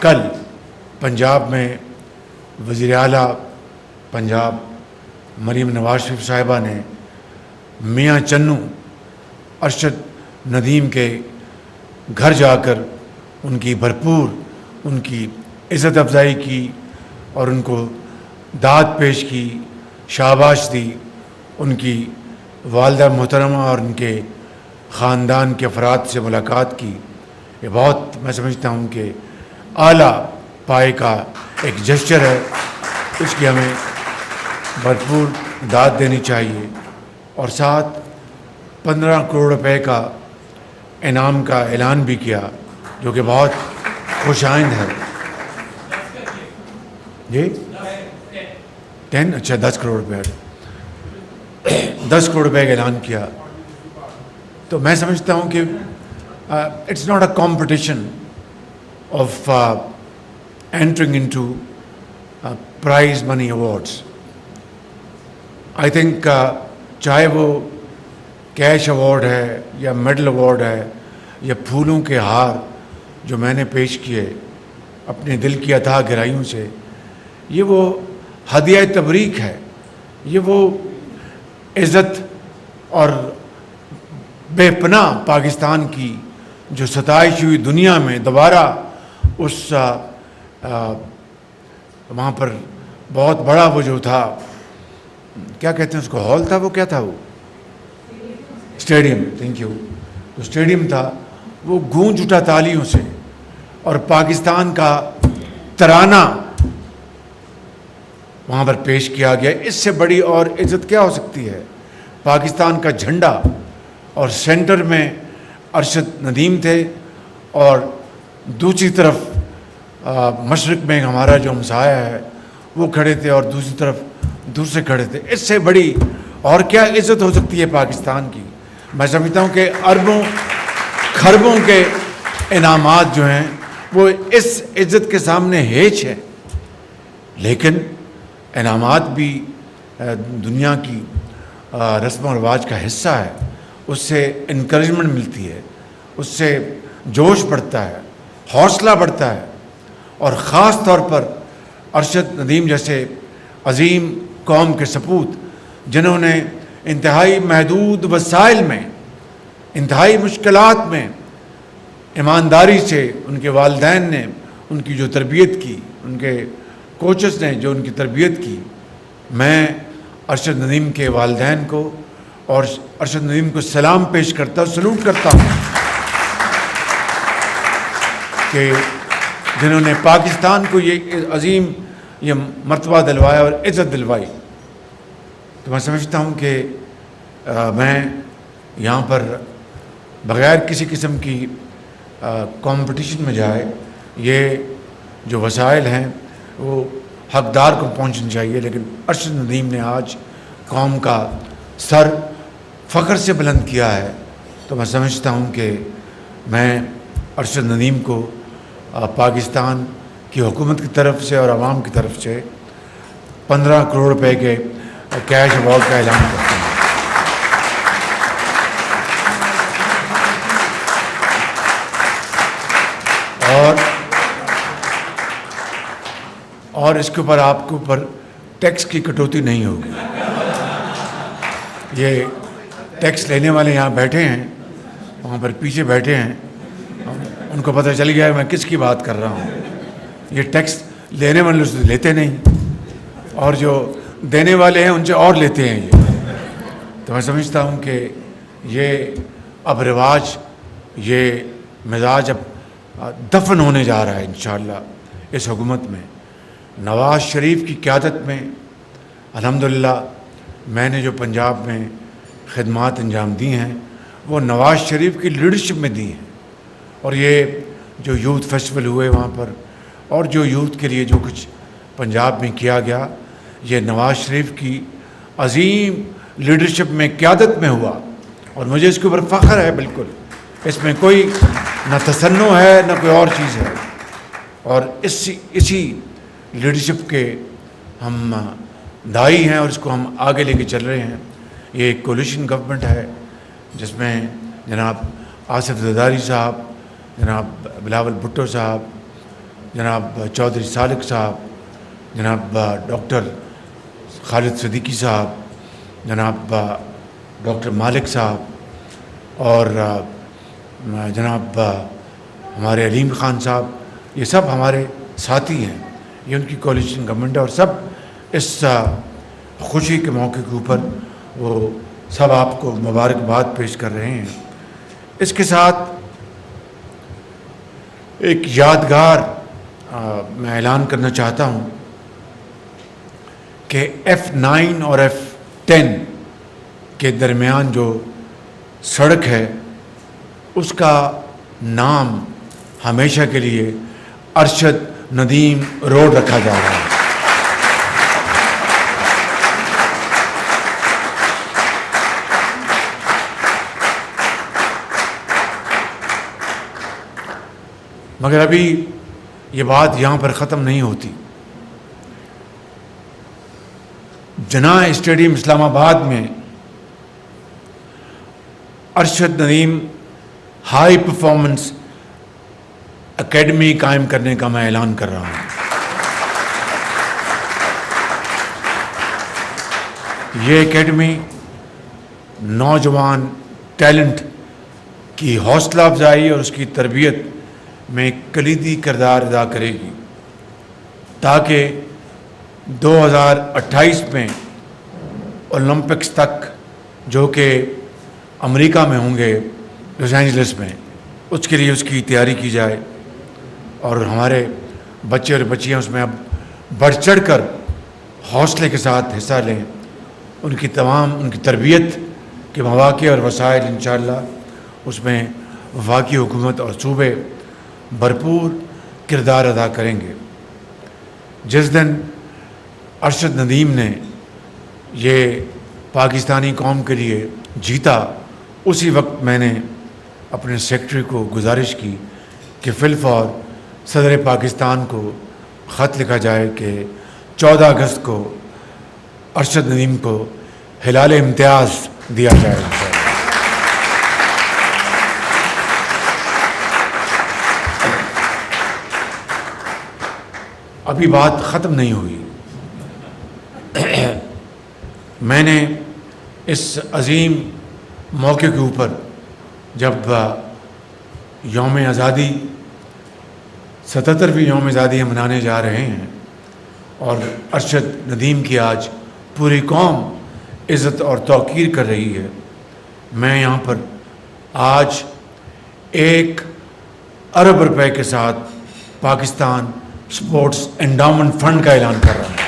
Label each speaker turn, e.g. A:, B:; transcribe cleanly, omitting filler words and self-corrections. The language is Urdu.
A: کل پنجاب میں وزیر اعلیٰ پنجاب مریم نواز شریف صاحبہ نے میاں چنو ارشد ندیم کے گھر جا کر ان کی بھرپور ان کی عزت افزائی کی اور ان کو داد پیش کی، شاباش دی، ان کی والدہ محترمہ اور ان کے خاندان کے افراد سے ملاقات کی۔ یہ بہت میں سمجھتا ہوں کہ اعلیٰ پائے کا ایک جسچر ہے، اس کی ہمیں بھرپور داد دینی چاہیے، اور ساتھ 15 کروڑ روپے کا انعام کا اعلان بھی کیا، جو کہ بہت خوش آئند ہے۔ جی 10 اچھا 10 کروڑ روپے 10 کروڑ روپے کا اعلان کیا۔ تو میں سمجھتا ہوں کہ it's not a competition of entering into prize money awards. I think چاہے وہ کیش ایوارڈ ہے یا میڈل ایوارڈ ہے یا پھولوں کے ہار جو میں نے پیش کیے اپنے دل کی اتھاہ گہرائیوں سے، یہ وہ ہدیہ تبریک ہے، یہ وہ عزت اور بے پناہ پاکستان کی جو ستائش ہوئی دنیا میں دوبارہ اس وہاں پر بہت بڑا وہ جو تھا، کیا کہتے ہیں اس کو، ہال تھا، وہ کیا تھا، وہ اسٹیڈیم، تھینک یو، تو اسٹیڈیم تھا، وہ گونج اٹھا تالیوں سے، اور پاکستان کا ترانہ وہاں پر پیش کیا گیا۔ اس سے بڑی اور عزت کیا ہو سکتی ہے؟ پاکستان کا جھنڈا، اور سینٹر میں ارشد ندیم تھے، اور دوسری طرف مشرق میں ہمارا جو ہمسایہ ہے وہ کھڑے تھے، اور دوسری طرف دوسرے کھڑے تھے۔ اس سے بڑی اور کیا عزت ہو سکتی ہے پاکستان کی؟ میں سمجھتا ہوں کہ اربوں خربوں کے انعامات جو ہیں وہ اس عزت کے سامنے ہیچ ہے، لیکن انعامات بھی دنیا کی رسم و رواج کا حصہ ہے، اس سے انکریجمنٹ ملتی ہے، اس سے جوش بڑھتا ہے، حوصلہ بڑھتا ہے، اور خاص طور پر ارشد ندیم جیسے عظیم قوم کے سپوت، جنہوں نے انتہائی محدود وسائل میں، انتہائی مشکلات میں ایمانداری سے، ان کے والدین نے ان کی جو تربیت کی، ان کے کوچز نے جو ان کی تربیت کی، میں ارشد ندیم کے والدین کو اور ارشد ندیم کو سلام پیش کرتا ہوں، سلوٹ کرتا ہوں کہ جنہوں نے پاکستان کو یہ عظیم یہ مرتبہ دلوایا اور عزت دلوائی۔ تو میں سمجھتا ہوں کہ میں یہاں پر بغیر کسی قسم کی کمپٹیشن میں جائے، یہ جو وسائل ہیں وہ حقدار کو پہنچنی چاہیے، لیکن ارشد ندیم نے آج قوم کا سر فخر سے بلند کیا ہے۔ تو میں سمجھتا ہوں کہ میں ارشد ندیم کو پاکستان کی حکومت کی طرف سے اور عوام کی طرف سے 15 کروڑ روپے کے کیش ایوارڈ کا اعلان کرتا ہوں۔ اور اس کے اوپر آپ کے اوپر ٹیکس کی کٹوتی نہیں ہوگی۔ یہ ٹیکس لینے والے یہاں بیٹھے ہیں، وہاں پر پیچھے بیٹھے ہیں، ان کو پتہ چل گیا ہے میں کس کی بات کر رہا ہوں۔ یہ ٹیکس لینے والے سے لیتے نہیں، اور جو دینے والے ہیں ان سے اور لیتے ہیں یہ۔ تو میں سمجھتا ہوں کہ یہ اب رواج، یہ مزاج اب دفن ہونے جا رہا ہے انشاءاللہ اس حکومت میں۔ نواز شریف کی قیادت میں الحمدللہ میں نے جو پنجاب میں خدمات انجام دی ہیں وہ نواز شریف کی لیڈرشپ میں دی ہیں، اور یہ جو یوتھ فیسٹیول ہوئے وہاں پر، اور جو یوتھ کے لیے جو کچھ پنجاب میں کیا گیا، یہ نواز شریف کی عظیم لیڈرشپ میں قیادت میں ہوا، اور مجھے اس کے اوپر فخر ہے۔ بالکل اس میں کوئی نہ تصنع ہے نہ کوئی اور چیز ہے، اور اسی لیڈرشپ کے ہم دائی ہیں، اور اس کو ہم آگے لے کے چل رہے ہیں۔ یہ ایک کولیشن گورنمنٹ ہے جس میں جناب آصف زرداری صاحب، جناب بلاول بھٹو صاحب، جناب چودھری سالک صاحب، جناب ڈاکٹر خالد صدیقی صاحب، جناب ڈاکٹر مالک صاحب اور جناب ہمارے علیم خان صاحب، یہ سب ہمارے ساتھی ہیں، یہ ان کی کولیشن گورنمنٹ ہے، اور سب اس خوشی کے موقع کے اوپر وہ سب آپ کو مبارکباد پیش کر رہے ہیں۔ اس کے ساتھ ایک یادگار میں اعلان کرنا چاہتا ہوں کہ F9 اور F10 کے درمیان جو سڑک ہے اس کا نام ہمیشہ کے لیے ارشد ندیم روڈ رکھا جا رہا ہے۔ مگر ابھی یہ بات یہاں پر ختم نہیں ہوتی۔ جناح اسٹیڈیم اسلام آباد میں Arshad Nadeem high performance academy قائم کرنے کا میں اعلان کر رہا ہوں۔ یہ اکیڈمی نوجوان ٹیلنٹ کی حوصلہ افزائی اور اس کی تربیت میں ایک کلیدی کردار ادا کرے گی، تاکہ 2028 میں اولمپکس تک، جو کہ امریکہ میں ہوں گے لاس اینجلس میں، اس کے لیے اس کی تیاری کی جائے اور ہمارے بچے اور بچیاں اس میں اب بڑھ چڑھ کر حوصلے کے ساتھ حصہ لیں۔ ان کی تربیت کے مواقع اور وسائل انشاءاللہ اس میں وفاقی حکومت اور صوبے بھرپور کردار ادا کریں گے۔ جس دن ارشد ندیم نے یہ پاکستانی قوم کے لیے جیتا، اسی وقت میں نے اپنے سیکرٹری کو گزارش کی کہ فی الفور صدر پاکستان کو خط لکھا جائے کہ 14 اگست کو ارشد ندیم کو ہلال امتیاز دیا جائے۔ ابھی بات ختم نہیں ہوئی۔ میں نے اس عظیم موقع کے اوپر جب یوم آزادی 77ویں یوم آزادی ہم منانے جا رہے ہیں اور ارشد ندیم کی آج پوری قوم عزت اور توقیر کر رہی ہے، میں یہاں پر آج 1 ارب روپے کے ساتھ پاکستان اسپورٹس انڈاؤمنٹ فنڈ کا اعلان کر رہا ہوں۔